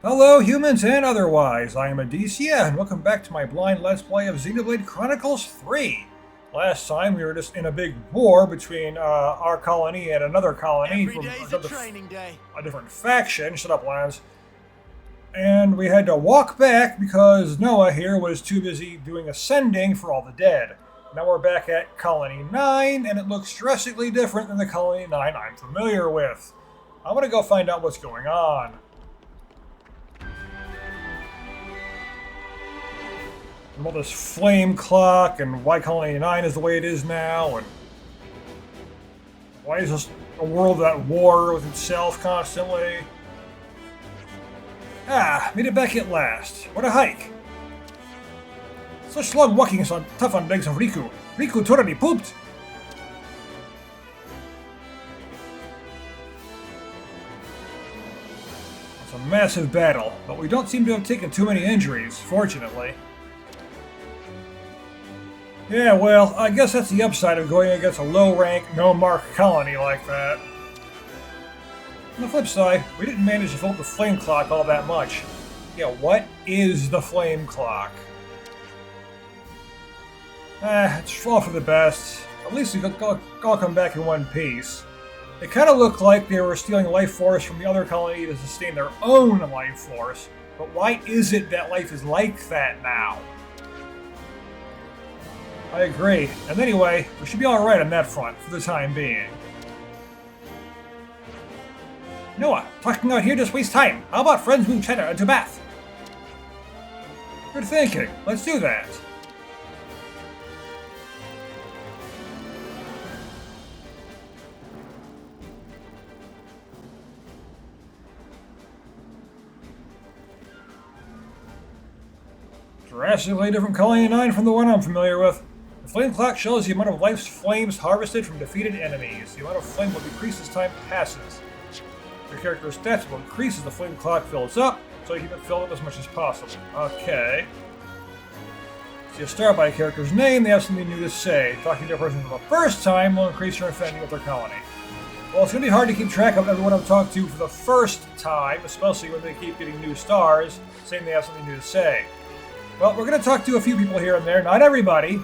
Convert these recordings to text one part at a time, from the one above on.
Hello, humans and otherwise. I am Adicia, and welcome back to my blind Let's Play of Xenoblade Chronicles 3. Last time we were just in a big war between our colony and another colony Every from day's a training day. a different faction. Shut up, Lance. And we had to walk back because Noah here was too busy doing ascending for all the dead. Now we're back at Colony 9, and it looks drastically different than the Colony 9 I'm familiar with. I want to go find out what's going on. And all this flame clock, and why Colony 9 is the way it is now, and why is this a world at war with itself constantly? Ah, made it back at last. What a hike. Such long walking is tough on legs of Riku. Riku totally pooped. It's a massive battle, but we don't seem to have taken too many injuries, fortunately. Yeah, well, I guess that's the upside of going against a low-rank, no-mark colony like that. On the flip side, we didn't manage to fill up the flame clock all that much. Yeah, what is the flame clock? It's all for the best. At least we all come back in one piece. It kind of looked like they were stealing life force from the other colony to sustain their own life force, but why is it that life is like that now? I agree. And anyway, we should be alright on that front, for the time being. Noah, talking out here just wastes time. How about friends move cheddar into bath? Good thinking. Let's do that. Drastically different Colony 9 from the one I'm familiar with. The flame clock shows the amount of life's flames harvested from defeated enemies. The amount of flame will decrease as time passes. Your character's stats will increase as the flame clock fills up, so you can fill it as much as possible. Okay. So you start by a character's name, they have something new to say. Talking to a person for the first time will increase your affinity with their colony. Well, it's going to be hard to keep track of everyone I've talked to for the first time, especially when they keep getting new stars, saying they have something new to say. Well, we're going to talk to a few people here and there, not everybody.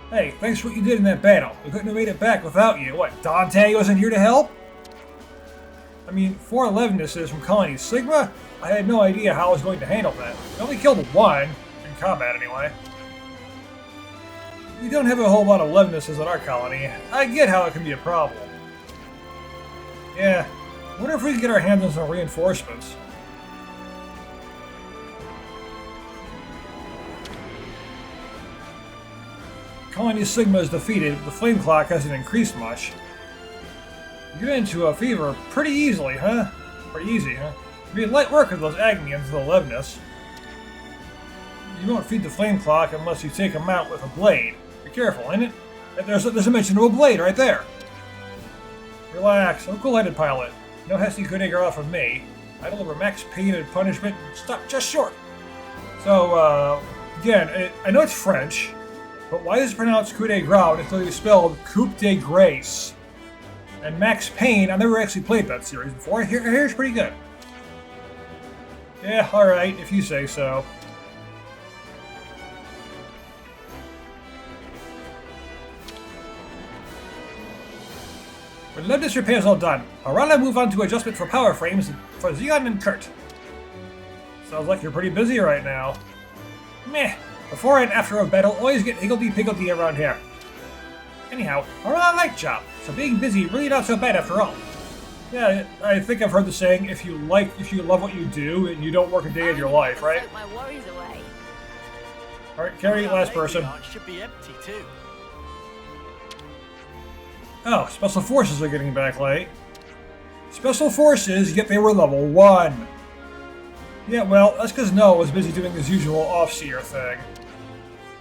Hey, thanks for what you did in that battle. We couldn't have made it back without you. What, Dante wasn't here to help? I mean, 411nesses from Colony Sigma? I had no idea how I was going to handle that. We only killed one, in combat anyway. We don't have a whole lot of 11nesses at our colony. I get how it can be a problem. Yeah, I wonder if we can get our hands on some reinforcements. Colony Sigma is defeated, the flame clock hasn't increased much. You get into a fever pretty easily, huh? Pretty easy, huh? It'd be light work with those Agnians with 11ness. You won't feed the flame clock unless you take them out with a blade. Be careful, ain't it? There's a mention of a blade right there. Relax, I'm a cool-headed pilot. No Hesty could egg off of me. I deliver max pain and punishment and stop just short. So, again, I know it's French, but why is it pronounced coup de grace until it's spelled coupe de grace? And Max Payne, I've never actually played that series before. Here's pretty good. Yeah, alright, if you say so. When Lemnis repair is all done, Arana move on to adjustment for power frames for Xeon and Kurt. Sounds like you're pretty busy right now. Meh. Before and after a battle, always get higgledy-piggledy around here. Anyhow, Arana like job, so being busy really not so bad after all. Yeah, I think I've heard the saying, if you love what you do, and you don't work a day in your life, right? My worries away. Alright, carry last person. Should be empty too. Oh, Special Forces are getting back late. Special Forces, yet they were level 1. Yeah, well, that's because Noah was busy doing his usual off-seer thing.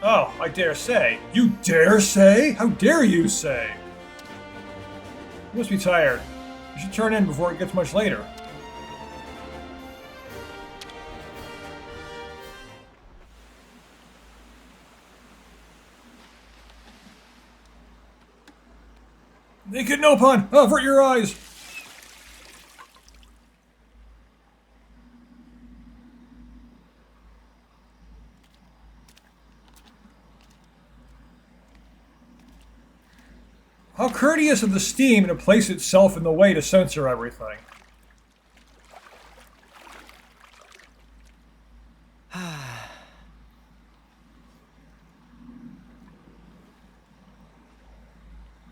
Oh, I dare say. You dare say? How dare you say? You must be tired. You should turn in before it gets much later. Naked no pun! Avert your eyes! How courteous of the steam to place itself in the way to censor everything.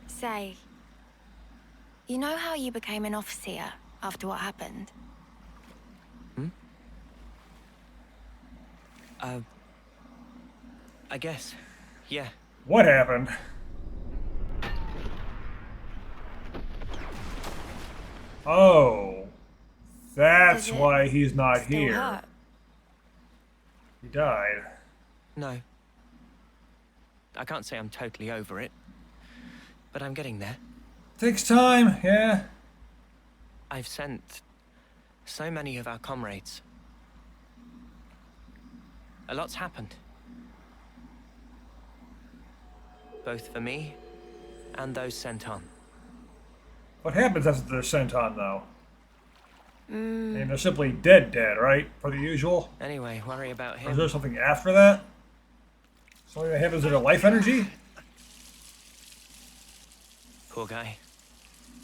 Say, you know how you became an officer after what happened? I guess. Yeah. What happened? Oh. That's Does it why he's not still here. hurt? He died. No. I can't say I'm totally over it. But I'm getting there. Takes time, yeah. I've sent so many of our comrades. A lot's happened. Both for me and those sent on. What happens after they're sent on, though? I mean, they're simply dead, right? For the usual? Anyway, worry about Or is him. there something after that? Something that happens to their life energy? Poor guy.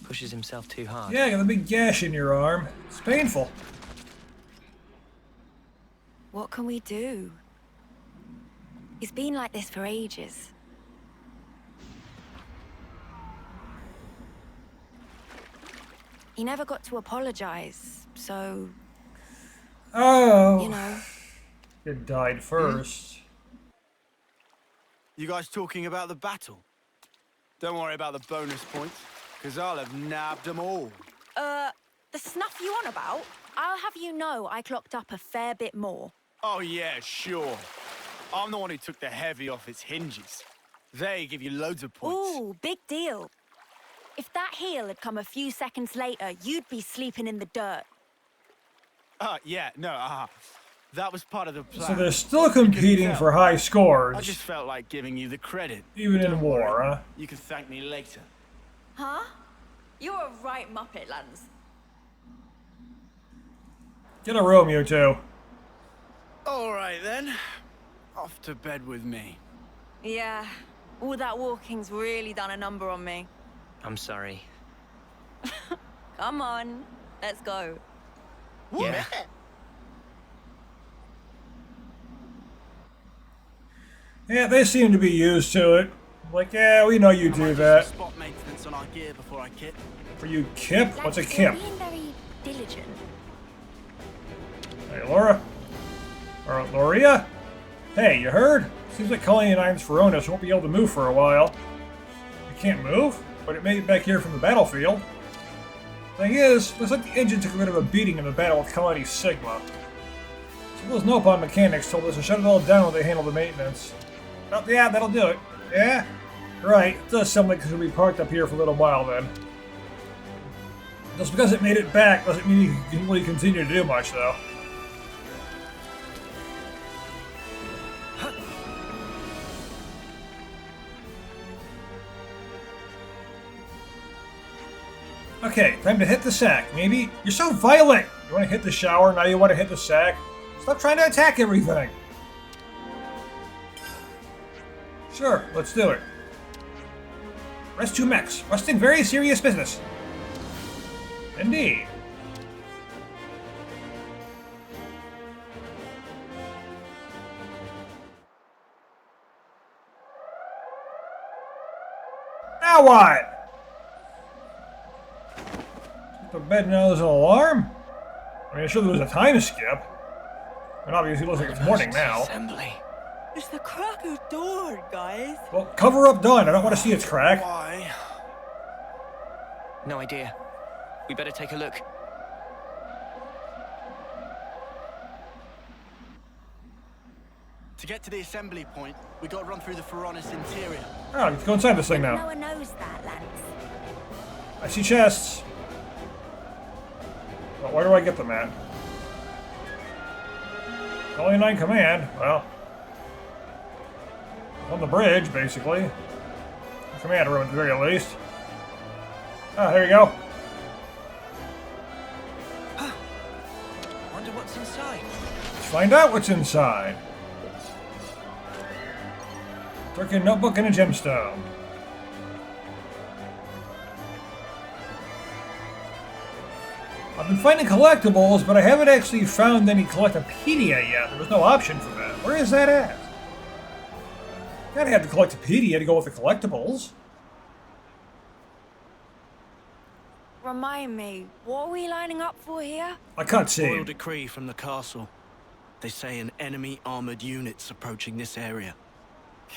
Pushes himself too hard. Yeah, you got a big gash in your arm. It's painful. What can we do? He's been like this for ages. He never got to apologize, so, Oh. you know. It died first. You guys talking about the battle? Don't worry about the bonus points, because I'll have nabbed them all. The snuff you on about? I'll have you know I clocked up a fair bit more. Oh yeah, sure. I'm the one who took the heavy off its hinges. They give you loads of points. Ooh, big deal. If that heel had come a few seconds later, you'd be sleeping in the dirt. Yeah, no, that was part of the plan. So they're still competing for high scores, I just felt like giving you the credit. even in Don't war, worry. huh? You can thank me later. Huh? You're a right muppet, Lance. Get a room, you two. All right then, off to bed with me. Yeah, all that walking's really done a number on me. I'm sorry. Come on, let's go. Yeah. Yeah, they seem to be used to it. Like, yeah, we know you do that. Spot maintenance on our gear before I kit. For you, Kip? What's a Lance, Kip? you're being very diligent. Hey, Laura? Or Loria? Hey, you heard? Seems like Colony 9's Feronis won't be able to move for a while. It can't move, but it made it back here from the battlefield. Thing is, looks like the engine took a bit of a beating in the battle with Colony Sigma. So those Nopon mechanics told us to shut it all down while they handle the maintenance. Oh, yeah, that'll do it. Yeah? Right, it does sound like it's going to be parked up here for a little while then. Just because it made it back doesn't mean you can really continue to do much, though. Okay, time to hit the sack. Maybe you're so violent. You want to hit the shower, now you want to hit the sack. Stop trying to attack everything. Sure, let's do it. Rest 2 mechs. Rest in very serious business. Indeed. Now what? The bed now there's an alarm? I mean, I'm sure there was a time skip. And obviously it looks like it's morning now. Assembly. It's the crack of dawn, guys. Well, cover up dawn. I don't want to see its crack. Why? No idea. We better take a look. To get to the assembly point, we got to run through the Feronis interior. Oh, let's go inside this thing No now. one knows that, Lance. I see chests. Well, where do I get them at? Colony 9 command. Well, on the bridge, basically. Command room at the very least. Ah, there you go. Wonder what's inside. Let's find out what's inside. Turkey notebook and a gemstone. I've been finding collectibles, but I haven't actually found any Collectopedia yet. There was no option for that. Where is that at? Gotta have the Collectopedia to go with the collectibles. Remind me, what are we lining up for here? I can't see. Royal decree from the castle. They say an enemy armored unit's approaching this area.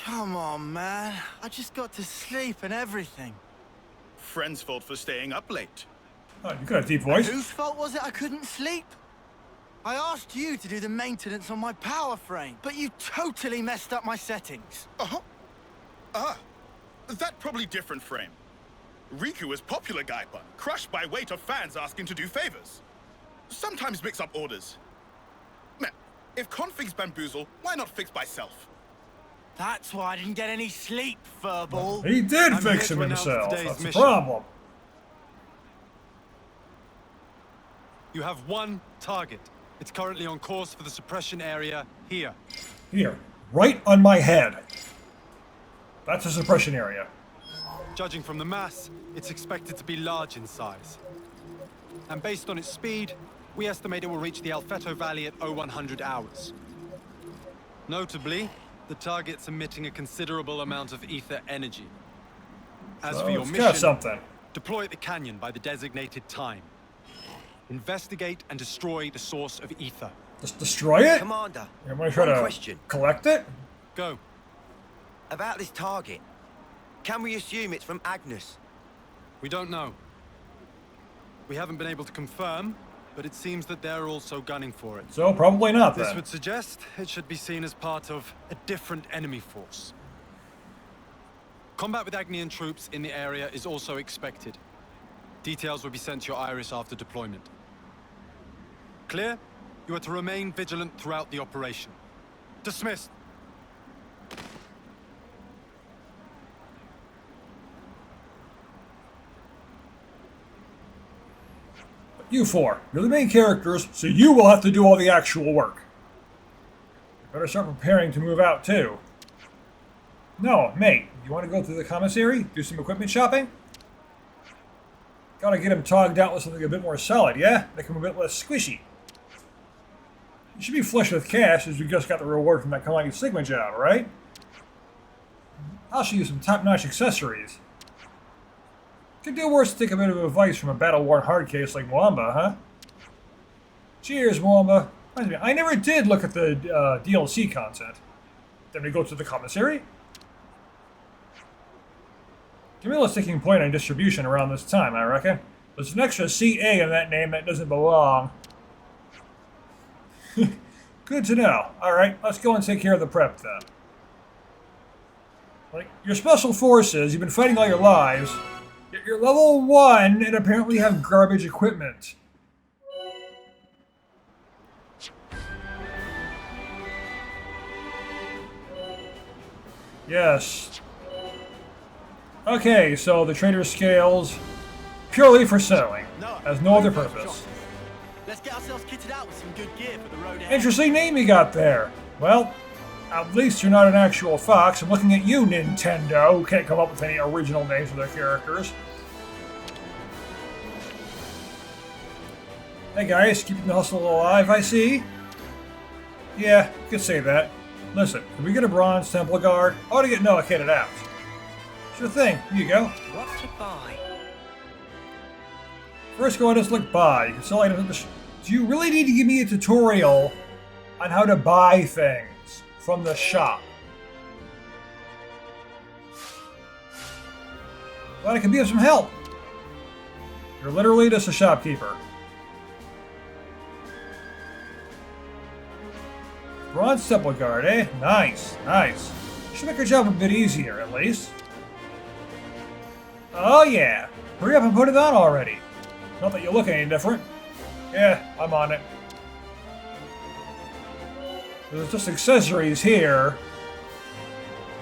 Come on, man. I just got to sleep and everything. Friend's fault for staying up late. Oh, you got a deep voice. Whose fault was it I couldn't sleep? I asked you to do the maintenance on my power frame, but you totally messed up my settings. Uh-huh. Ah, that probably different frame. Riku is popular guy, but crushed by weight of fans asking to do favors. Sometimes mix up orders. Man, if configs bamboozle, why not fix by self? That's why I didn't get any sleep, furball. He did I'm fix here him to announce himself. today's That's the mission. problem. You have one target. It's currently on course for the suppression area here. Here, right on my head. That's a suppression area. Judging from the mass, it's expected to be large in size. And based on its speed, we estimate it will reach the Alfeto Valley at 0100 hours. Notably, the target's emitting a considerable amount of ether energy. As So for your it's mission, got something. deploy at the canyon by the designated time. Investigate and destroy the source of ether. Just destroy it? Commander, You're gonna try one to question. collect it? Go. About this target. Can we assume it's from Agnes? We don't know. We haven't been able to confirm, but it seems that they're also gunning for it. So probably not This then. would suggest it should be seen as part of a different enemy force. Combat with Agnian troops in the area is also expected. Details will be sent to your Iris after deployment. Clear? You are to remain vigilant throughout the operation. Dismissed. You four, you're the main characters, so you will have to do all the actual work. You better start preparing to move out too. No, mate, you want to go to the commissary? Do some equipment shopping? Gotta get him togged out with something a bit more solid, yeah? Make him a bit less squishy. You should be flush with cash as you just got the reward from that Kalani Sigma job, right? I'll show you some top-notch accessories. Could do worse to take a bit of advice from a battle-worn hard case like Mwamba, huh? Cheers, Mwamba. Reminds me, I never did look at the DLC content. Then we go to the commissary? Camilla's taking point on distribution around this time, I reckon. There's an extra CA in that name that doesn't belong. Good to know. Alright, let's go and take care of the prep then. Like, your special forces, you've been fighting all your lives. You're level 1 and apparently have garbage equipment. Yes. Okay, so the trader scales purely for selling, has no other purpose. Let's get ourselves kitted out with some good gear for the road ahead. Interesting name you got there. Well, at least you're not an actual fox. I'm looking at you, Nintendo, who can't come up with any original names for their characters. Hey guys, keeping the hustle alive, I see. Yeah, you could say that. Listen, can we get a bronze temple guard? I ought to get Noah kitted out. Sure thing, here you go. What to buy? First go ahead and select buy. You can sell items at the Do you really need to give me a tutorial on how to buy things from the shop? Glad I can be of some help. You're literally just a shopkeeper. Bronze temple guard, eh? Nice, nice. Should make our job a bit easier, at least. Oh yeah! Hurry up and put it on already. Not that you look any different. Yeah, I'm on it. There's just accessories here.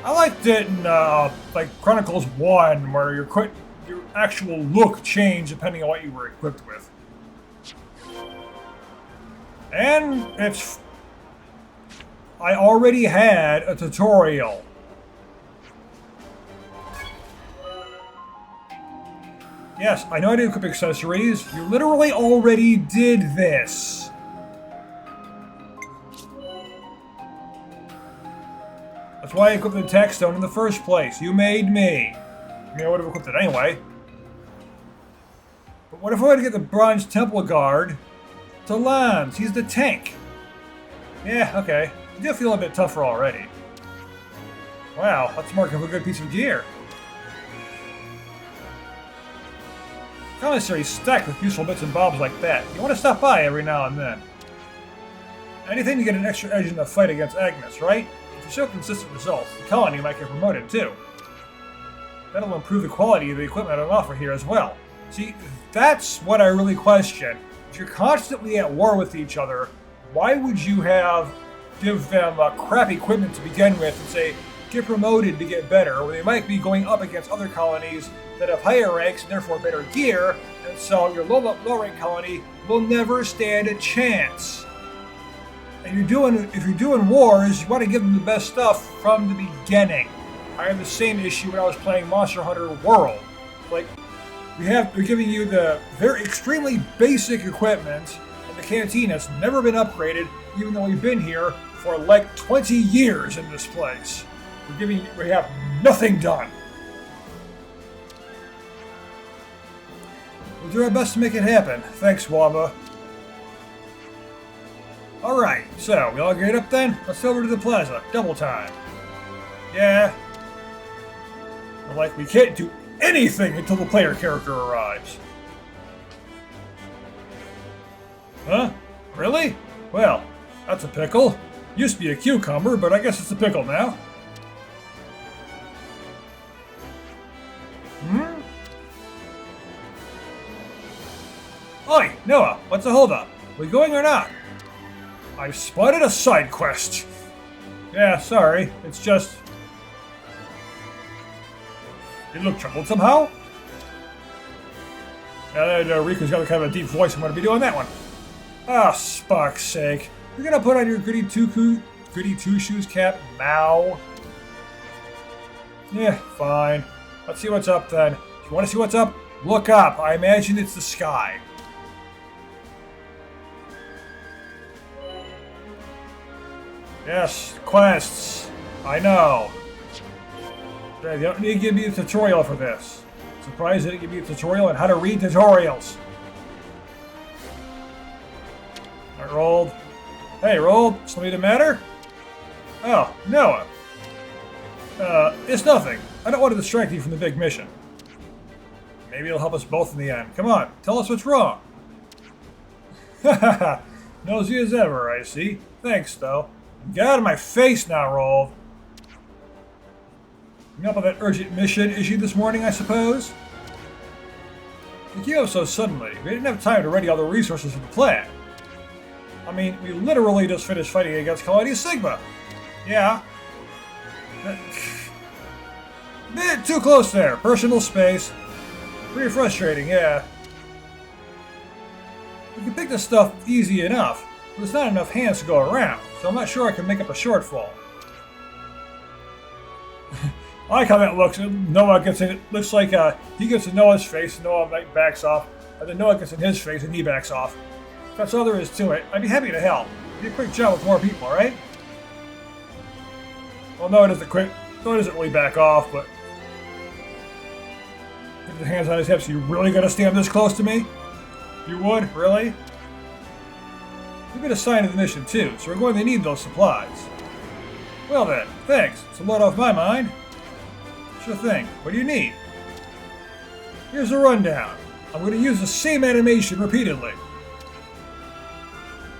I liked it in, like, Chronicles 1, where your actual look changed depending on what you were equipped with. And it's... I already had a tutorial. Yes, I know I did equip accessories. You literally already did this. That's why I equipped the attack stone in the first place. You made me. I mean, I would have equipped it anyway. But what if I were to get the bronze temple guard to Lance? He's the tank. Yeah, okay. I do feel a bit tougher already. Wow, that's mark of a good piece of gear. Commissary's stacked with useful bits and bobs like that. You want to stop by every now and then. Anything to get an extra edge in the fight against Agnes, right? If you show consistent results, the colony might get promoted too. That'll improve the quality of the equipment on offer here as well. See, that's what I really question. If you're constantly at war with each other, why would you give them crap equipment to begin with and say, get promoted to get better, when they might be going up against other colonies that have higher ranks and therefore better gear, and so your low-rank colony will never stand a chance. And if you're doing wars, you want to give them the best stuff from the beginning. I had the same issue when I was playing Monster Hunter World. Like, we're giving you the very extremely basic equipment, and the cantina's never been upgraded, even though we've been here for like 20 years in this place. We have nothing done. We'll do our best to make it happen. Thanks, Wamba. Alright, so we all geared up then? Let's go over to the plaza. Double time. Yeah. But like, we can't do anything until the player character arrives. Huh? Really? Well, that's a pickle. Used to be a cucumber, but I guess it's a pickle now. Oi, Noah, what's the holdup? We going or not? I've spotted a side quest. Yeah, sorry, it's just... You look troubled somehow? Riku's got kind of a deep voice. I'm going to be doing that one. Ah, spark's sake. You're going to put on your goody two-shoes cap now? Yeah, fine. Let's see what's up then. If you want to see what's up, look up. I imagine it's the sky. Yes, quests. I know. They don't need to give me a tutorial for this. Surprised they didn't give me a tutorial on how to read tutorials. Alright, Rolled. Hey, Rolled. Something the matter? Oh, Noah. It's nothing. I don't want to distract you from the big mission. Maybe it'll help us both in the end. Come on, tell us what's wrong. Hahaha. Nosy as ever, I see. Thanks, though. Get out of my face now, Rolled. You up on that urgent mission issued this morning, I suppose? It came up so suddenly, we didn't have time to ready all the resources for the plan. I mean, we literally just finished fighting against Colony Sigma. Yeah. Bit too close there. Personal space. Pretty frustrating, yeah. We can pick this stuff easy enough, but there's not enough hands to go around, so I'm not sure I can make up a shortfall. I like how that looks. Noah gets in. It looks like he gets in Noah's face, and Noah backs off, and then Noah gets in his face, and he backs off. If that's all there is to it, I'd be happy to help. Be a quick job with more people, right? Well, Noah doesn't really back off, but put his hands on his hips. You really gonna stand this close to me? You would, really? We've been assigned to the mission too, so we're going to need those supplies. Well then, thanks. It's a load off my mind. Sure thing. What do you need? Here's a rundown. I'm going to use the same animation repeatedly.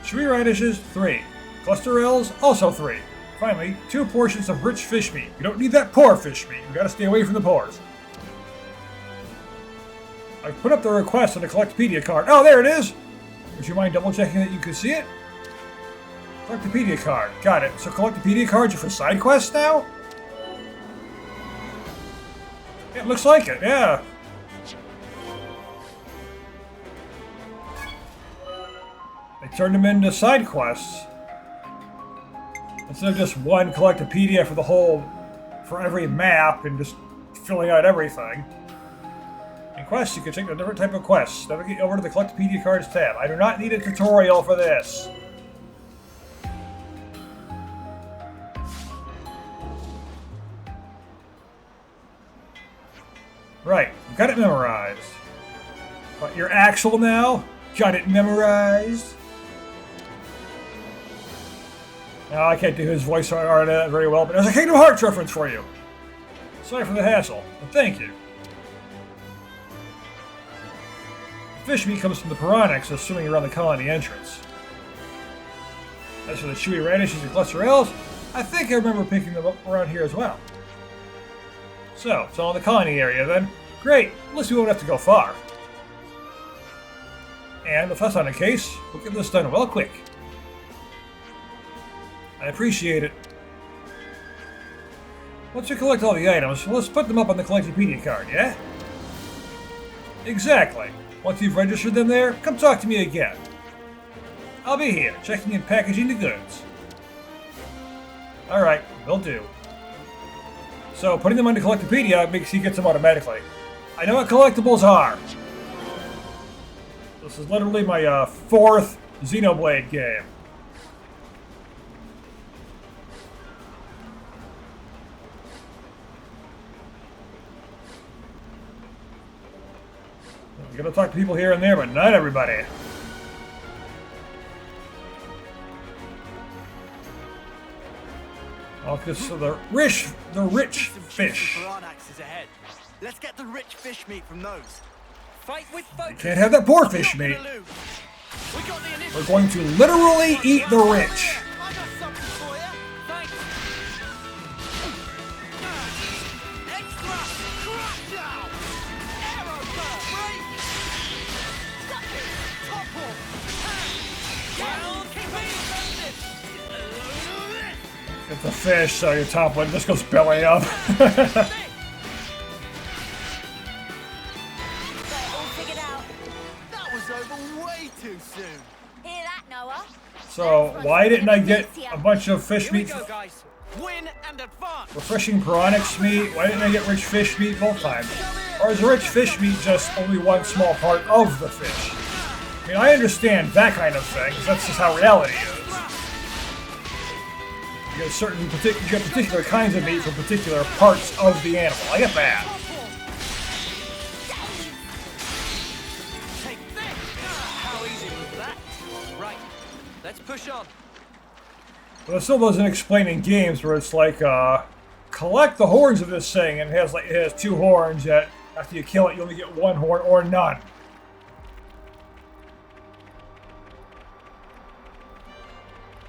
Tree radishes, 3. Cluster L's, also 3. Finally, 2 portions of rich fish meat. You don't need that poor fish meat. You gotta stay away from the pores. I've put up the request on the Collectopedia card. Oh, there it is! Would you mind double checking that you can see it? Collectopedia card. Got it. So Collectopedia cards are for side quests now? It looks like it, yeah. They turned them into side quests. Instead of just one Collectopedia for every map and just filling out everything. In quests, you can take a different type of quests. Navigate over to the Collectopedia Cards tab. I do not need a tutorial for this. Right, got it memorized. But you're Axel now? Got it memorized? Now, I can't do his voice art very well, but there's a Kingdom Hearts reference for you. Sorry for the hassle, but thank you. Fish meat comes from the Piranhas, assuming around the colony entrance. As for the chewy radishes and cluster L's, I think I remember picking them up around here as well. So, it's all in the colony area then. Great, at least we won't have to go far. And if that's not the case, we'll get this done well quick. I appreciate it. Once we collect all the items, let's put them up on the Collectopedia card, yeah? Exactly. Once you've registered them there, come talk to me again. I'll be here, checking and packaging the goods. Alright, will do. So, putting them on the Collectopedia makes you get them automatically. I know what collectibles are! This is literally my fourth Xenoblade game. I'm gonna talk to people here and there, but not everybody. Oh, because of the rich fish. Let's get the rich fish meat from those. Fight with focus. Can't have that poor fish meat. We're going to literally eat the rich. I got something for you. Thanks. Extra crackdown. Arrow break. Topple. Get the fish so your top one just goes belly up. Too soon. Hear that, Noah? So, why didn't I get a bunch of fish Here we meat? go, guys. Win and advance. Refreshing Piranhas meat? Why didn't I get rich fish meat both times? Or is the rich fish meat just only one small part of the fish? I mean, I understand that kind of thing, because that's just how reality is. You get particular kinds of meat from particular parts of the animal. I get that. Let's push on. But it still doesn't explain in games where it's like, collect the horns of this thing, and it has two horns, yet after you kill it, you only get one horn or none.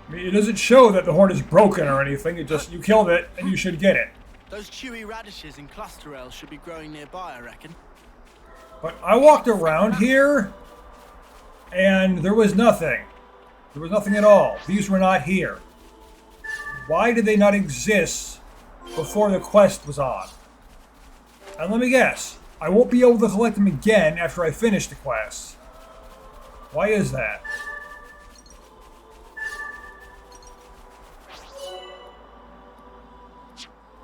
I mean, it doesn't show that the horn is broken or anything, it just, you killed it, and you should get it. Those chewy radishes and cluster L's should be growing nearby, I reckon. But I walked around here, and there was nothing. There was nothing at all. These were not here. Why did they not exist before the quest was on? And let me guess, I won't be able to collect them again after I finish the quest. Why is that?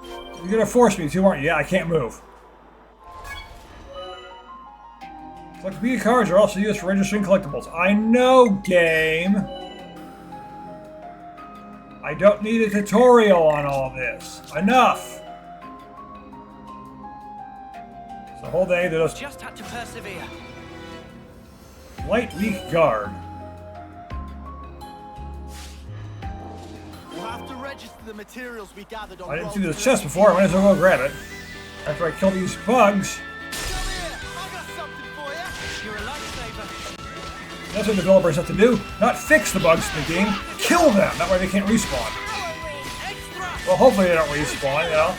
You're gonna force me to, aren't you? Yeah, I can't move. Collectopedia cards are also used for registering collectibles. I know, game. I don't need a tutorial on all this. Enough. It's a whole day to Just had to persevere. light weak guard. We'll have to register the materials we gathered on. I didn't see this chest before. I might as well go grab it. After I kill these bugs. That's what developers have to do. Not fix the bugs in the game. Kill them. That way they can't respawn. Well, hopefully they don't respawn, you know.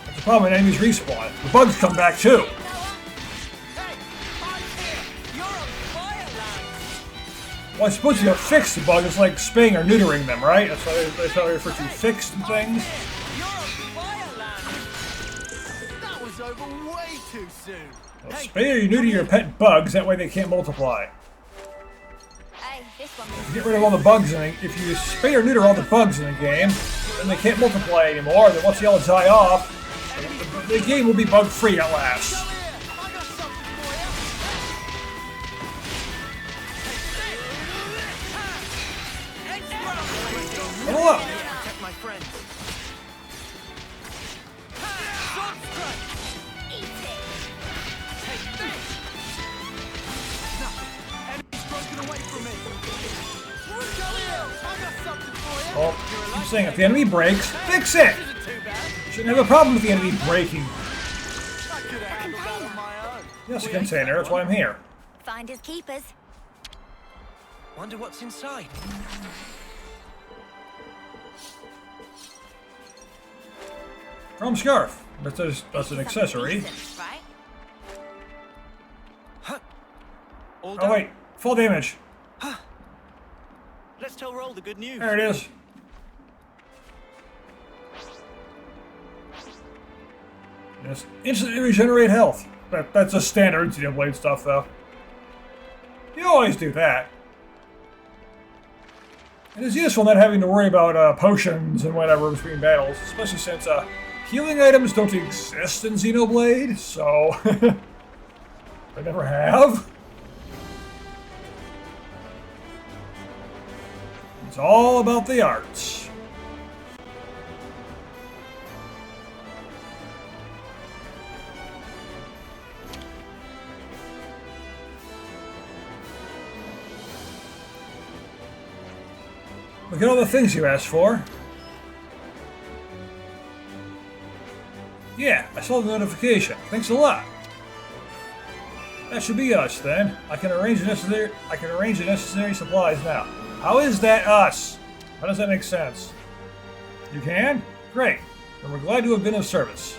That's the problem when enemies respawn. The bugs come back too. Well, I suppose you don't fix the bug. It's like spaying or neutering them, right? That's how they refer to fixed things. That was over way too soon. Well, spay or neuter your pet bugs. That way they can't multiply. Hey, this one If you get rid of all the bugs in it, if you spay or neuter all the bugs in the game, then they can't multiply anymore. Then once they all die off, the game will be bug-free at last. away from me! Come here! I got something for you! Well, I'm saying if the enemy breaks, fix it! You shouldn't have a problem with the enemy breaking. I could have handled that on my own. Yes, a container, that's why I'm here. Finders keepers. Wonder what's inside. Chrome scarf. That's an accessory. Decent, right? All Oh done? wait, full damage. Let's tell Roll the good news. There it is. Yes, instantly regenerate health. That's a standard Xenoblade stuff, though. You always do that. It is useful not having to worry about potions and whatever between battles, especially since healing items don't exist in Xenoblade, so they never have. It's all about the arts. Look at all the things you asked for. Yeah, I saw the notification. Thanks a lot. That should be us then. I can arrange the necessary supplies now. How is that us? How does that make sense? You can? Great. Then we're glad to have been of service.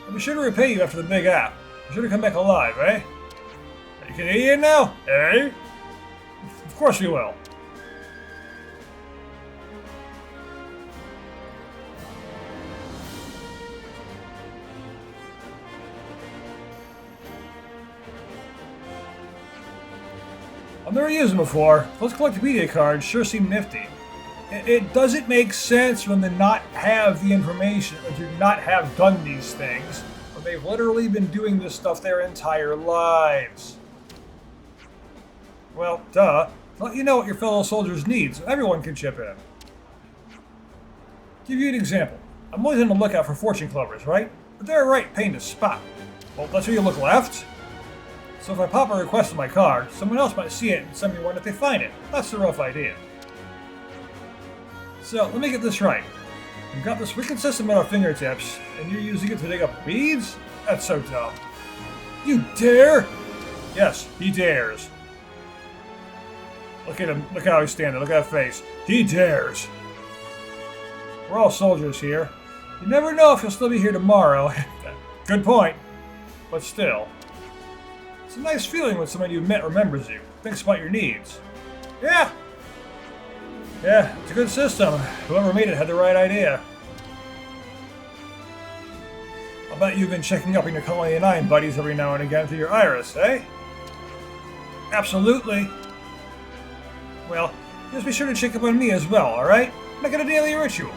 I'll be sure to repay you after the big app. Be sure to come back alive, eh? Are you Canadian now? Eh? Of course we will. I've never used them before. Those collectipedia cards sure seem nifty. It doesn't make sense for them to not have the information or to not have done these things when they've literally been doing this stuff their entire lives. Well, duh. Let you know what your fellow soldiers need so everyone can chip in. Give you an example. I'm always on the lookout for fortune clovers, right? But they're a right pain to spot. Well, that's where you look left. So if I pop a request on my card, someone else might see it and send me one if they find it. That's the rough idea. So, let me get this right. You've got this wicked system at our fingertips, and you're using it to dig up weeds? That's so dumb. You dare? Yes, he dares. Look at him. Look how he's standing. Look at that face. He dares. We're all soldiers here. You never know if you'll still be here tomorrow. Good point. But still. It's a nice feeling when somebody you met remembers you, thinks about your needs. Yeah, it's a good system. Whoever made it had the right idea. I'll bet you've been checking up on your Colony 9 buddies every now and again through your iris, eh? Absolutely. Well, just be sure to check up on me as well, alright? Make it a daily ritual.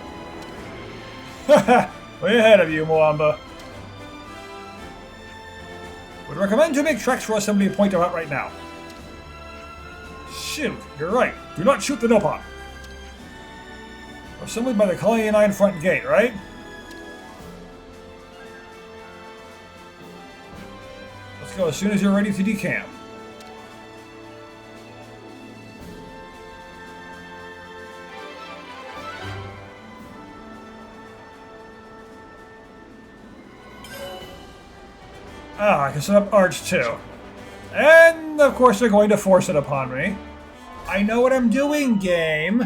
Haha, way ahead of you, Moamba. Would recommend to make tracks for us somebody to point them out right now. Shoot, you're right. Do not shoot the Nopon. We're assembled by the Colony 9 front gate, right? Let's go as soon as you're ready to decamp. Ah, I can set up Arch too. And, of course, they're going to force it upon me. I know what I'm doing, game.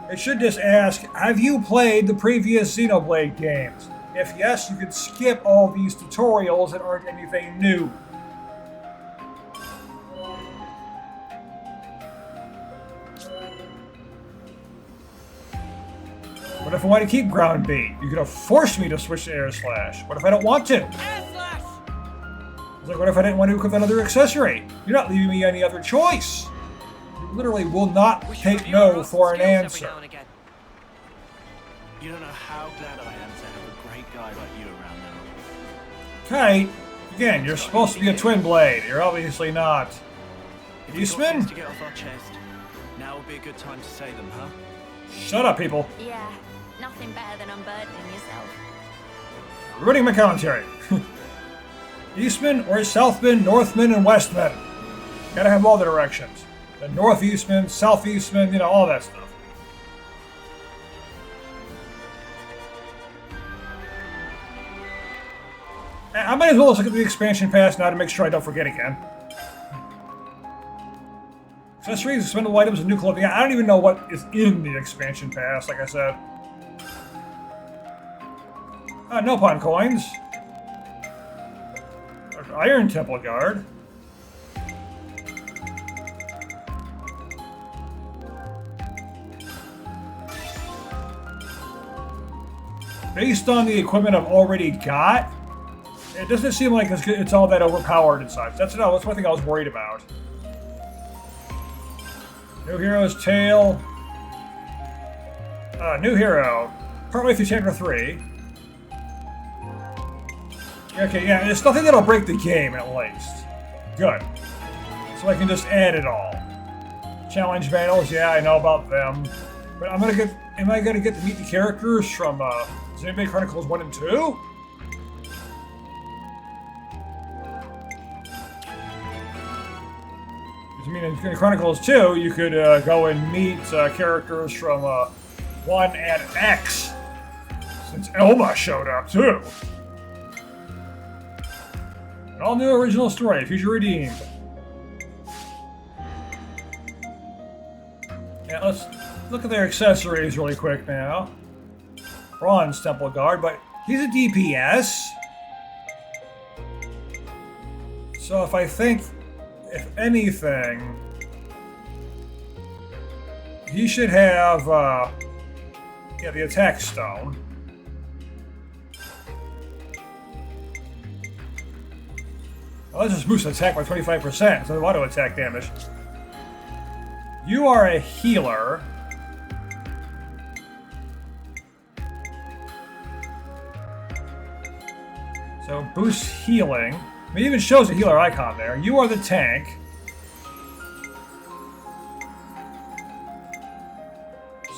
It should just ask, have you played the previous Xenoblade games? If yes, you can skip all these tutorials that aren't anything new. What if I want to keep ground beat? You could have forced me to switch to air slash. What if I don't want to? It's like, what if I didn't want to equip another accessory? You're not leaving me any other choice. You literally will not take no for an answer. You don't know how glad I am to have a great guy like you around now. Kite, again, you're supposed to be a twin blade. You're obviously not. If we've got things to get off our chest, now would be a good time to say them, huh? Shut up, people. Yeah, nothing better than unburdening yourself. Ruining my commentary. Eastmen or Southmen, Northmen and Westmen. Gotta have all the directions. The northeastman, southeastman, you know, all that stuff. I might as well look at the expansion pass now to make sure I don't forget again. Accessories, expendable items, and new clothing. I don't even know what is in the expansion pass, like I said. No pawn coins. Iron Temple Guard. Based on the equipment I've already got, it doesn't seem like it's all that overpowered and such. That's one thing I was worried about. New Hero's Tale. New Hero. Partway through Chapter 3. Okay, yeah, it's nothing that'll break the game, at least. Good. So I can just add it all. Challenge battles, yeah, I know about them. But am I gonna get to meet the characters from Xenoblade Chronicles 1 and 2? I mean, in Chronicles 2, you could go and meet characters from 1 and X. Since Elma showed up, too. An all-new original story, Future Redeemed. Yeah, let's look at their accessories really quick now. Bronze Temple Guard, but he's a DPS. So if I think, if anything, he should have, the attack stone. Well, let's just boost attack by 25%, so auto attack damage. You are a healer. So boost healing. I mean, it even shows a healer icon there. You are the tank.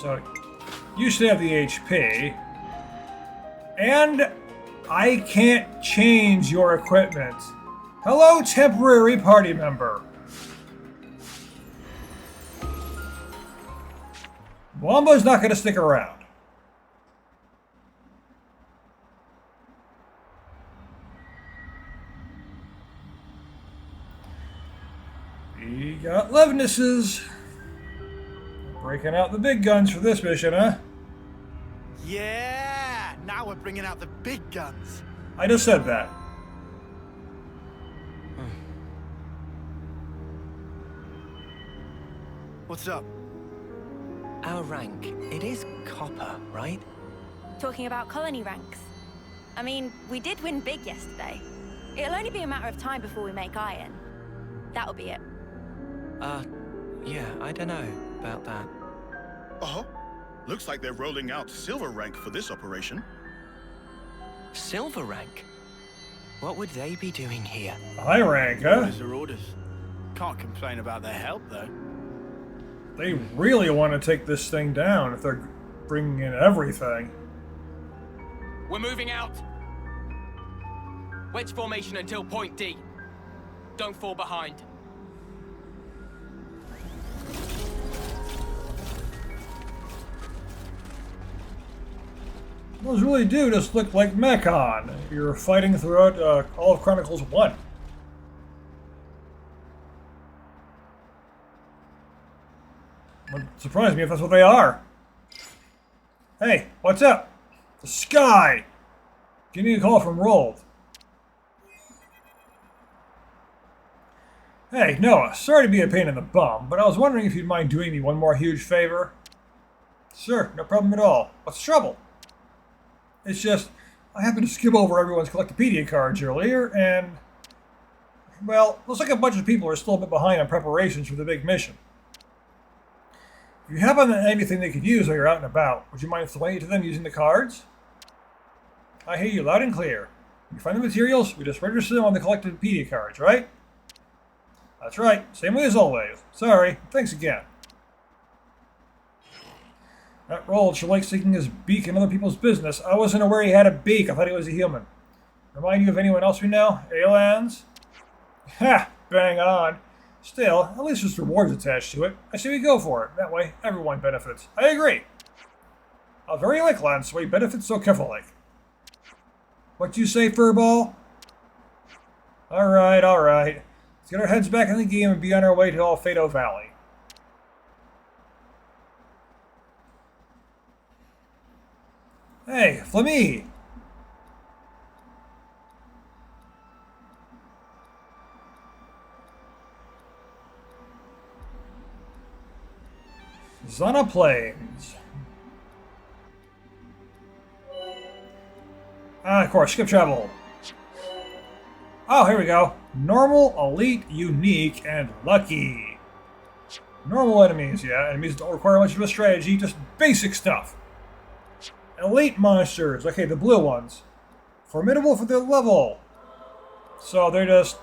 So you should have the HP. And I can't change your equipment. Hello, temporary party member. Wombo's not going to stick around. We got Levnesses. Breaking out the big guns for this mission, huh? Yeah! Now we're bringing out the big guns. I just said that. What's up? Our rank, it is copper, right? Talking about colony ranks. I mean, we did win big yesterday. It'll only be a matter of time before we make iron. That'll be it. Yeah, I don't know about that. Uh-huh. Looks like they're rolling out silver rank for this operation. Silver rank? What would they be doing here? High rank, huh? Orders are orders. Can't complain about their help, though. They really want to take this thing down if they're bringing in everything. We're moving out. Wedge formation until point D. Don't fall behind. Those really do just look like Mechon. You're fighting throughout all of Chronicles 1. Wouldn't surprise me if that's what they are. Hey, what's up? The sky! Getting a call from Rold. Hey, Noah, sorry to be a pain in the bum, but I was wondering if you'd mind doing me one more huge favor. Sure, no problem at all. What's the trouble? It's just, I happened to skim over everyone's Collectopedia cards earlier, and, well, looks like a bunch of people are still a bit behind on preparations for the big mission. If you happen to anything they could use while you're out and about, would you mind throwing it to them using the cards? I hear you loud and clear. When you find the materials, we just register them on the Collectopedia cards, right? That's right, same way as always. Sorry, thanks again. That Rold sure likes sticking his beak in other people's business. I wasn't aware he had a beak. I thought he was a human. Remind you of anyone else we know? Aliens? Ha! Bang on. Still, at least there's rewards attached to it. I say we go for it. That way, everyone benefits. I agree. I'll very like land, so he benefits so careful like. What you say, Furball? Alright, alright. Let's get our heads back in the game and be on our way to Alfredo Valley. Hey, Flammy! Zana Plains. Ah, of course, skip travel. Oh, here we go. Normal, elite, unique, and lucky. Normal enemies, yeah. Enemies don't require much of a strategy, just basic stuff. Elite monsters, okay, the blue ones. Formidable for their level. So they're just,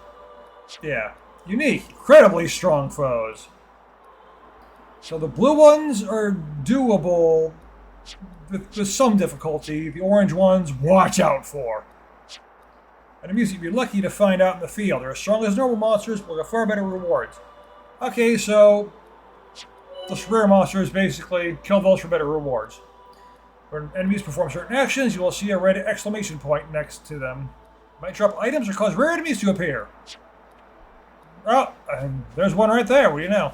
yeah. Unique, incredibly strong foes. So the blue ones are doable with some difficulty. The orange ones, watch out for. Enemies you'd be lucky to find out in the field. They're as strong as normal monsters, but with far better rewards. Okay, so just rare monsters, basically. Kill those for better rewards. When enemies perform certain actions, you will see a red exclamation point next to them. Might drop items or cause rare enemies to appear. Oh, and there's one right there. What do you know?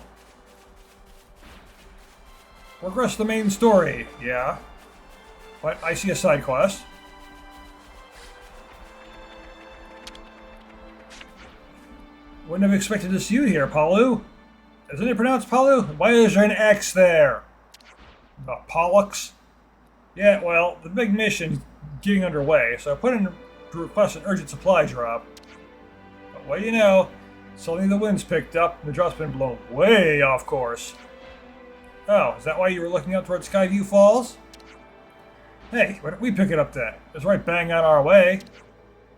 Progress the main story, yeah. But I see a side quest. Wouldn't have expected to see you here, Palu. Isn't it pronounced Palu? Why is there an X there? Pollux? Yeah, well, the big mission's getting underway, so I put in to request an urgent supply drop. But what do you know? Suddenly the wind's picked up, and the drop's been blown way off course. Oh, is that why you were looking up towards Skyview Falls? Hey, why don't we pick it up then? It's right bang on our way.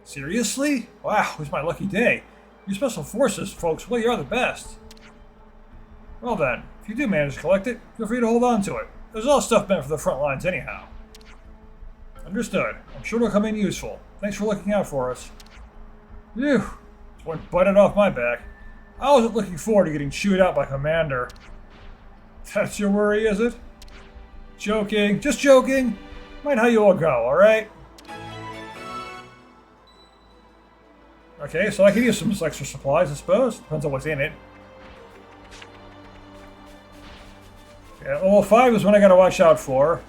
Seriously? Wow, it was my lucky day. You Special Forces folks really are the best. Well then, if you do manage to collect it, feel free to hold on to it. There's all stuff meant for the front lines anyhow. Understood. I'm sure it'll come in useful. Thanks for looking out for us. Phew. Just one butted off my back. I wasn't looking forward to getting chewed out by Commander. That's your worry, is it? Joking. Just joking. Mind how you all go, alright? Okay, so I could use some extra supplies, I suppose. Depends on what's in it. Yeah, level 5 is one I gotta watch out for.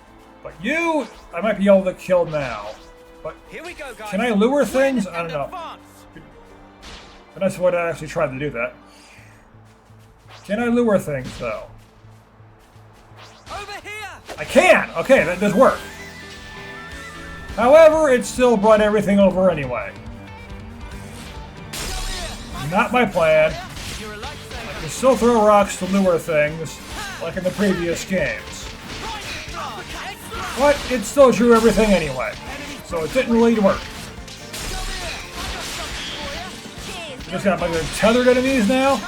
But you, I might be able to kill now. But Here we go, guys. can I lure things? I don't know. And that's what I actually tried to do that. Can I lure things, though? Over here. I can! Okay, that does work. However, it still brought everything over anyway. Not my plan. I can still throw rocks to lure things, like in the previous games. But it still drew everything anyway, so it didn't really work. I just got a bunch of tethered enemies now.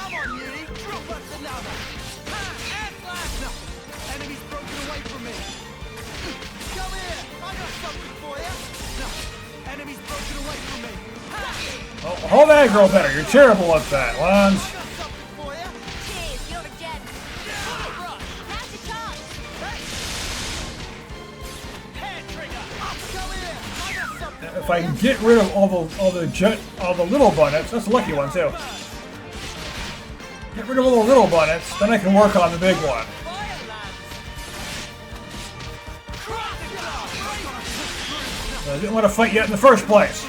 Oh, hold that girl better. You're terrible at that, Lons. If I can get rid of all the little bunnets, that's a lucky one too. Get rid of all the little bunnets, then I can work on the big one. I didn't want to fight yet in the first place.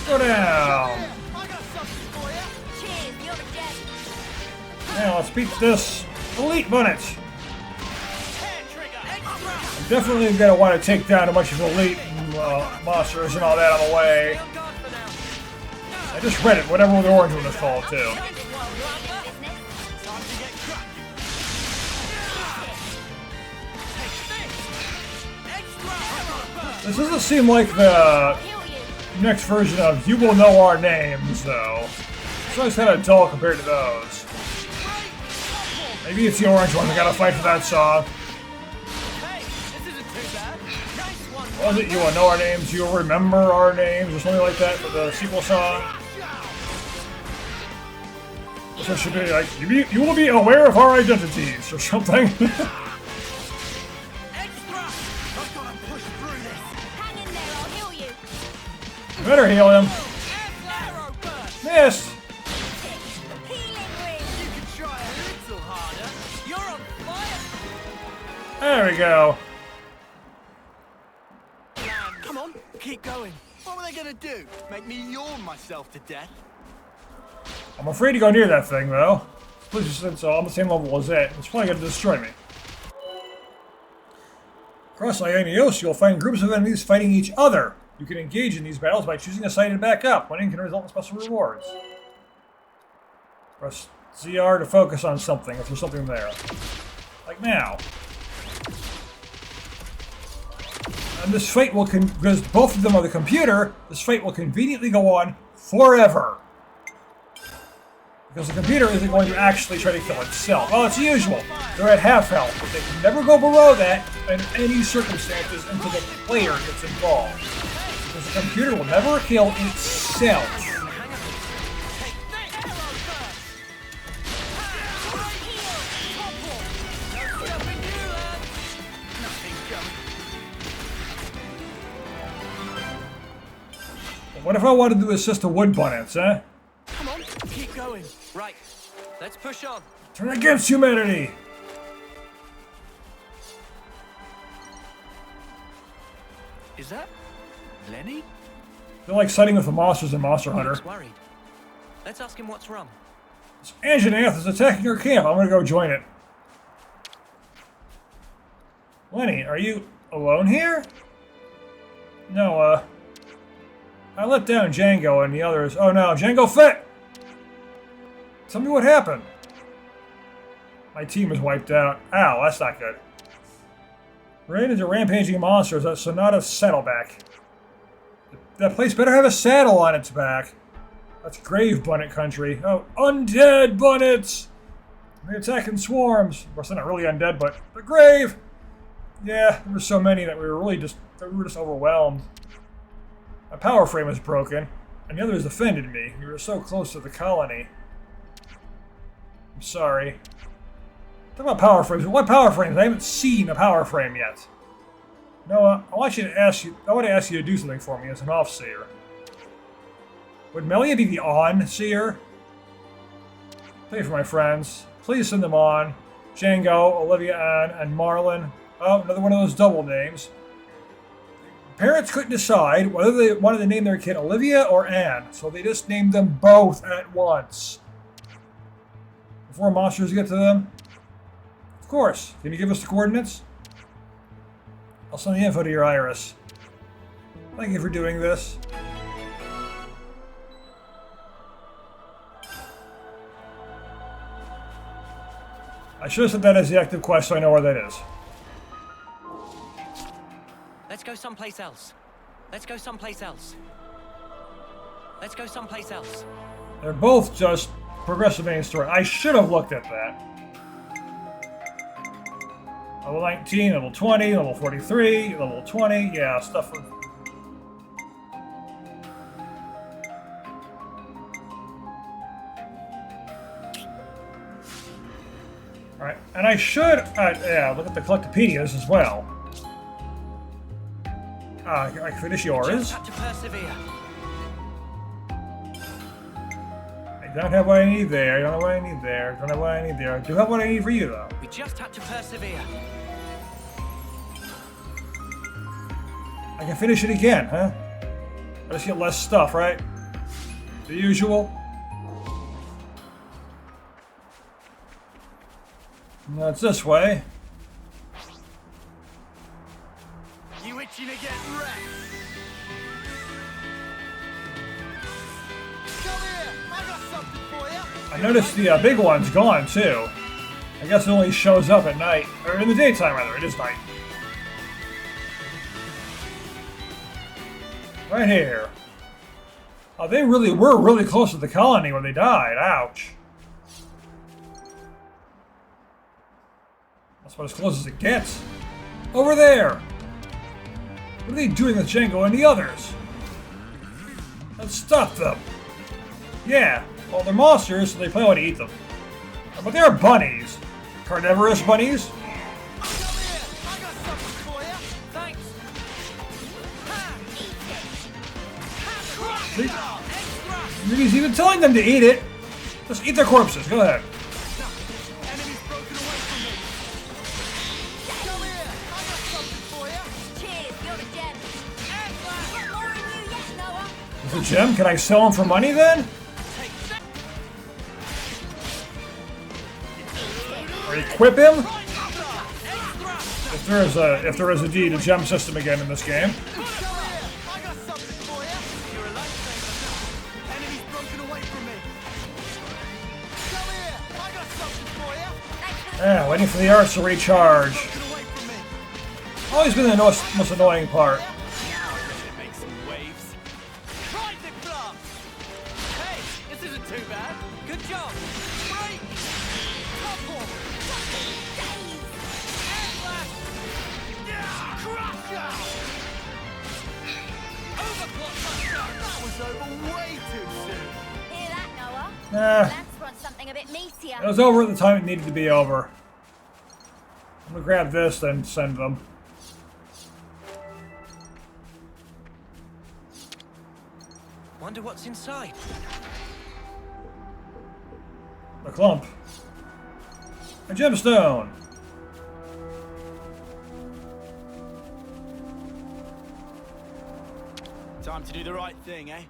Go down. Now let's beat this elite bunnet. I'm definitely gonna want to take down a bunch of elite monsters and all that on the way. I just read it, whatever the orange one is called too. This doesn't seem like the next version of You Will Know Our Names, though. It's always kind of dull compared to those. Maybe it's the orange one. I gotta fight for that song. Was it You Will Know Our Names, You'll Remember Our Names, or something like that for the sequel song? So it should be like, you will be aware of our identities, or something. Better heal him. Missed. There we go. Come on, keep going. What were they gonna do? Make me yawn myself to death? I'm afraid to go near that thing, though. Especially since I'm on the same level as it. It's probably going to destroy me. Across Ionios, you'll find groups of enemies fighting each other. You can engage in these battles by choosing a side and back up. Winning can result in special rewards. Press ZR to focus on something if there's something there. Like now. And this fight will, because both of them are the computer, this fight will conveniently go on forever. Because the computer isn't going to actually try to kill itself. Well, it's usual. They're at half health, but they can never go below that in any circumstances until the player gets involved. Because the computer will never kill itself. What if I wanted to assist the wood bunnets, huh? Come on, keep going. Right, let's push on. Turn against humanity! Is that Lenny? They're like siding with the monsters in Monster Hunter. Looks worried. Let's ask him what's wrong. This Anjanath is attacking our camp. I'm gonna go join it. Lenny, are you alone here? No, I let down Django and the others. Oh no, Django fit! Tell me what happened. My team is wiped out. Ow, that's not good. Ran into rampaging monsters at Sonata Saddleback. That place better have a saddle on its back. That's grave bunnet country. Oh, undead bunnets! They attack in swarms. Of course, they're not really undead, but they're grave! Yeah, there were so many that we were just overwhelmed. My power frame is broken, and the others offended me. We were so close to the colony. I'm sorry. Talk about power frames. What power frames? I haven't seen a power frame yet. Noah, I want to ask you to do something for me as an off-seer. Would Melia be the on-seer? Pay for my friends. Please send them on. Django, Olivia Ann, and Marlon. Oh, another one of those double names. Parents couldn't decide whether they wanted to name their kid Olivia or Anne, so they just named them both at once. Before monsters get to them? Of course. Can you give us the coordinates? I'll send the info to your iris. Thank you for doing this. I should have said that as the active quest so I know where that is. Let's go someplace else. Let's go someplace else. Let's go someplace else. They're both just progressive main story. I should have looked at that. Level 19, level 20, level 43, level 20. Yeah, stuff. Alright, and I should, yeah, look at the Collectopedias as well. I can finish yours. Just have to persevere. I don't have what I need there, don't have what I need there, don't have what I need there. I do have what I need for you, though. We just have to persevere. I can finish it again, huh? I just get less stuff, right? The usual. No, it's this way. You itching to get wrecked? Come here, I got something for you. I noticed the big one's gone, too. I guess it only shows up at night. Or in the daytime, rather. It is night. Right here. Oh, they really were really close to the colony when they died. Ouch. That's about as close as it gets. Over there! What are they doing with Django and the others? Let's stop them. Yeah, well, they're monsters, so they probably want to eat them. But they're bunnies. Carnivorous bunnies? He's even telling them to eat it. Just eat their corpses. Go ahead. Is it a gem? Can I sell them for money then? Or equip him? If there is indeed a gem system again in this game. Yeah, waiting for the arts to recharge. Always been the most annoying part. Hey, this isn't too bad. Good job. Great. That was over way too soon. Hear that, Noah? Nah, Lance wants something a bit meatier. it was over at the time it needed to be over. I'm gonna grab this, then send them. Wonder what's inside. A clump. A gemstone. Time to do the right thing, eh?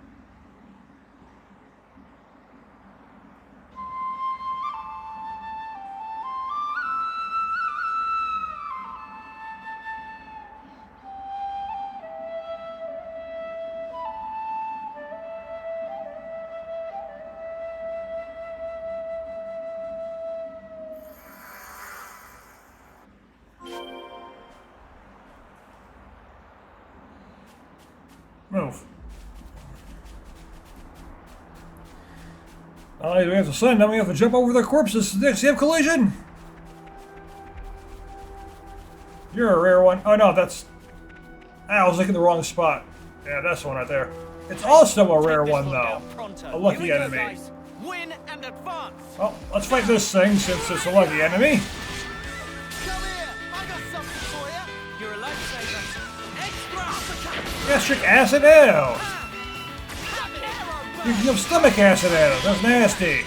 Move. Not only do we have to send them, we have to jump over their corpses to have collision. You're a rare one. Oh no, that's... I was looking in the wrong spot. Yeah, that's the one right there. It's also a rare one, though. A lucky enemy. Win and advance. Well, let's fight this thing since it's a lucky enemy. Come here. I got something for you. You're a lifesaver. Extra. Gastric acid ale. You can give stomach acid at it. That's nasty.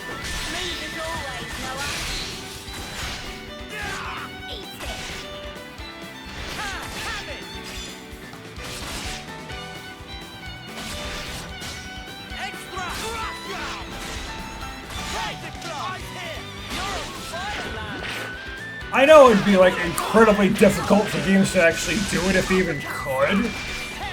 I know it'd be like incredibly difficult for games to actually do it if they even could,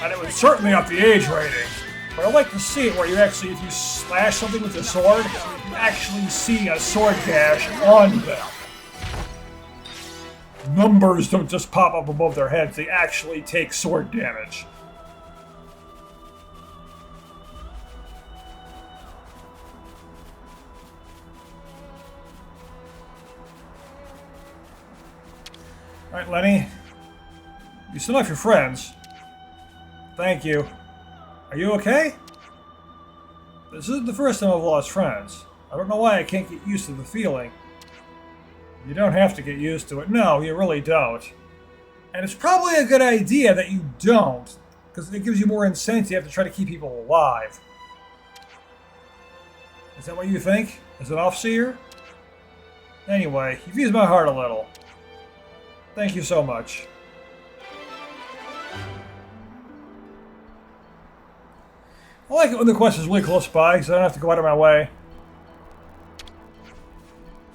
and it would certainly up the age rating. But I'd like to see it where you actually, if you slash something with a sword, you actually see a sword gash on them. Numbers don't just pop up above their heads, they actually take sword damage. Alright, Lenny. You still have your friends. Thank you. Are you okay? This isn't the first time I've lost friends. I don't know why I can't get used to the feeling. You don't have to get used to it. No, you really don't. And it's probably a good idea that you don't, because it gives you more incentive to try to keep people alive. Is that what you think? As an Offseer? Anyway, you've eased my heart a little. Thank you so much. I like it when the quest is really close by, so I don't have to go out of my way.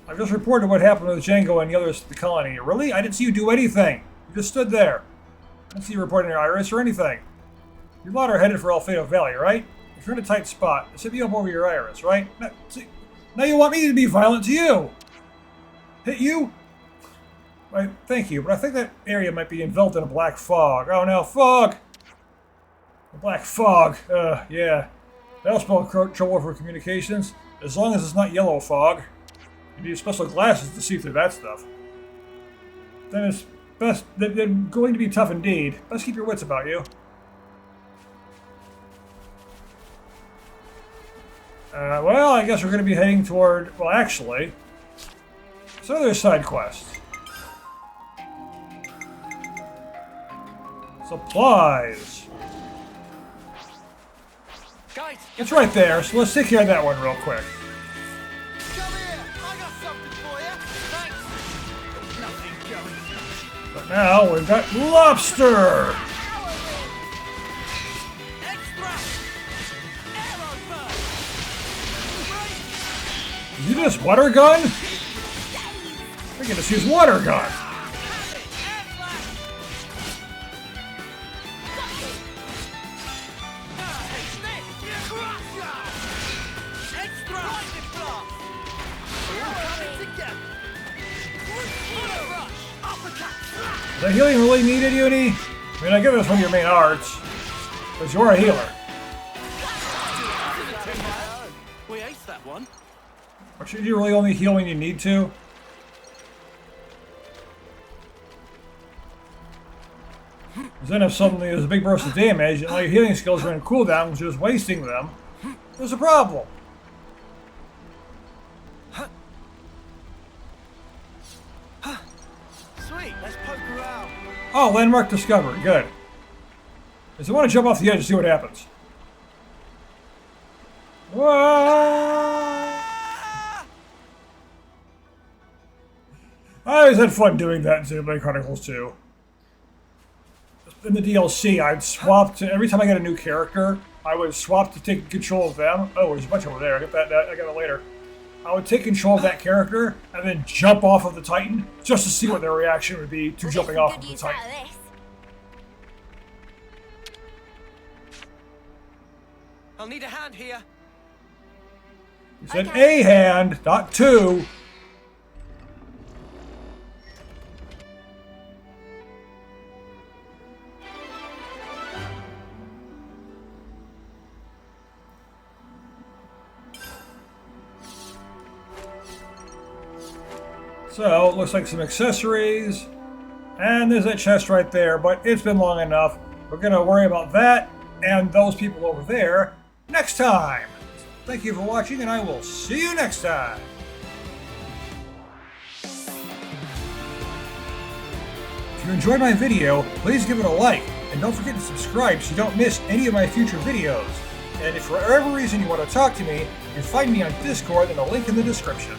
I've just reported what happened with Django and the others at the colony. Really? I didn't see you do anything. You just stood there. I didn't see you reporting your iris or anything. You lot are headed for Alfredo Valley, right? If you're in a tight spot, just hit me up over your iris, right? Now you want me to be violent to you. Hit you? Right, thank you, but I think that area might be enveloped in a black fog. Oh no, fog! A black fog. Yeah. That'll spell trouble for communications, as long as it's not yellow fog. You need special glasses to see through that stuff. Then it's they're going to be tough indeed. Best keep your wits about you. Well, I guess we're going to be heading toward... Well, actually... So there's side quest. Supplies. Guys, It's right there, so let's take care of that one real quick. Come here! I got something for you! thanks. Nothing going. But now we've got lobster! Extra! Arrow burst! Is he just water gun? I can just use water gun. Is that healing really needed, Uni? I mean, I get this one of your main arts, but you're a healer. We aced that one. Or should you really only heal when you need to? Because then if suddenly there's a big burst of damage and all your healing skills are in cooldown because you're just wasting them, there's a problem. Sweet, let's poke around. Oh, landmark discovered. Good. Because I want to jump off the edge and see what happens. Whoa! I always had fun doing that in Xenoblade Chronicles 2. In the DLC, I'd swap to... Every time I got a new character, I would swap to take control of them. Oh, there's a bunch over there. I got it later. I would take control of that character and then jump off of the Titan just to see what their reaction would be to jumping off of the Titan. I'll need a hand here. You said a hand, not two. So, it looks like some accessories. And there's that chest right there, but it's been long enough. We're going to worry about that and those people over there next time. Thank you for watching, and I will see you next time. If you enjoyed my video, please give it a like, and don't forget to subscribe so you don't miss any of my future videos. And if for whatever reason you want to talk to me, you can find me on Discord in a link in the description.